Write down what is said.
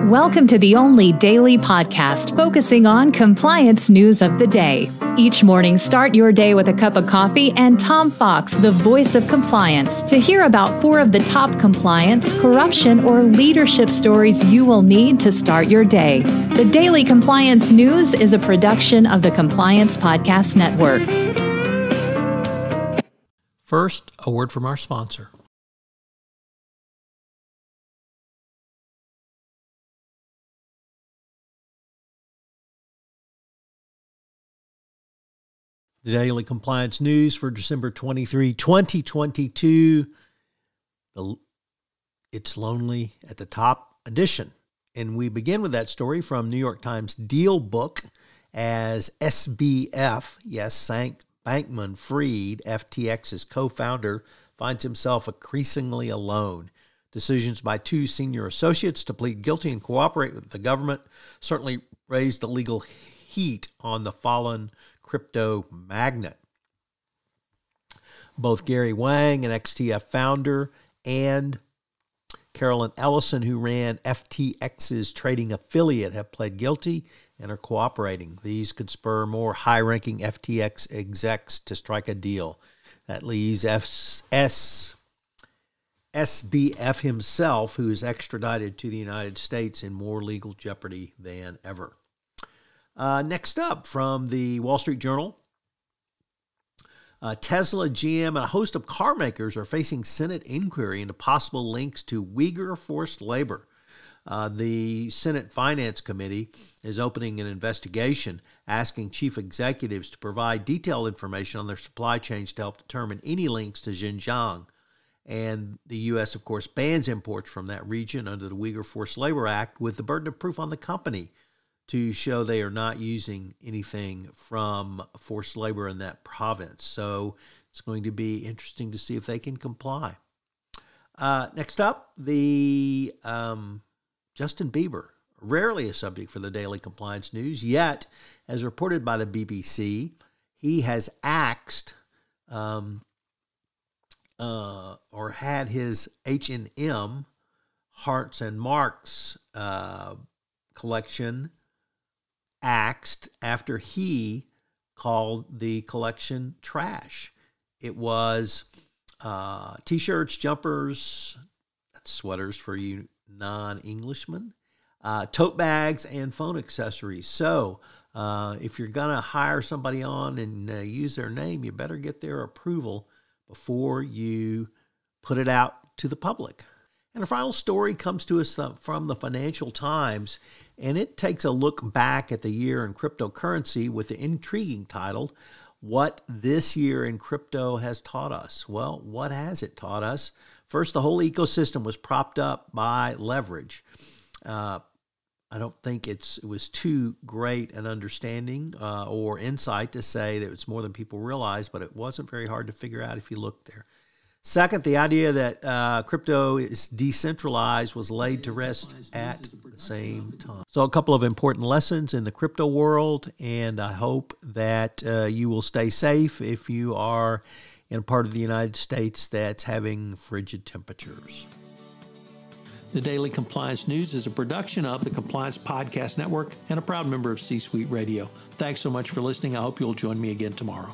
Welcome to the only daily podcast focusing on compliance news of the day. Each morning, start your day with a cup of coffee and Tom Fox, the voice of compliance, to hear about 4 of the top compliance, corruption, or leadership stories you will need to start your day. The Daily Compliance News is a production of the Compliance Podcast Network. First, a word from our sponsor. The Daily Compliance News for December 23, 2022. It's Lonely at the Top edition. And we begin with that story from New York Times Deal Book as SBF, yes, Sam Bankman-Fried, FTX's co-founder, finds himself increasingly alone. Decisions by 2 senior associates to plead guilty and cooperate with the government certainly raised the legal heat on the fallen crypto magnate. Both Gary Wang, an XTF founder, and Carolyn Ellison, who ran FTX's trading affiliate, have pled guilty and are cooperating. These could spur more high-ranking FTX execs to strike a deal. That leaves SBF himself, who is extradited to the United States, in more legal jeopardy than ever. Next up, from the Wall Street Journal, Tesla, GM, and a host of car makers are facing Senate inquiry into possible links to Uyghur forced labor. The Senate Finance Committee is opening an investigation asking chief executives to provide detailed information on their supply chains to help determine any links to Xinjiang. And the U.S., of course, bans imports from that region under the Uyghur Forced Labor Act, with the burden of proof on the company to show they are not using anything from forced labor in that province. So it's going to be interesting to see if they can comply. Next up, the Justin Bieber, rarely a subject for the Daily Compliance News, yet, as reported by the BBC, he has axed or had his H&M Hearts and Marks collection axed after he called the collection trash. It was T-shirts, jumpers, that's sweaters for you non-Englishmen, tote bags, and phone accessories. So if you're going to hire somebody on and use their name, you better get their approval before you put it out to the public. And a final story comes to us from the Financial Times, and it takes a look back at the year in cryptocurrency with the intriguing title, What This Year in Crypto Has Taught Us. Well, what has it taught us? First, the whole ecosystem was propped up by leverage. I don't think it was too great an understanding or insight to say that it's more than people realize, but it wasn't very hard to figure out if you looked there. Second, the idea that crypto is decentralized was laid to rest at the same time. So a couple of important lessons in the crypto world, and I hope that you will stay safe if you are in a part of the United States that's having frigid temperatures. The Daily Compliance News is a production of the Compliance Podcast Network and a proud member of C-Suite Radio. Thanks so much for listening. I hope you'll join me again tomorrow.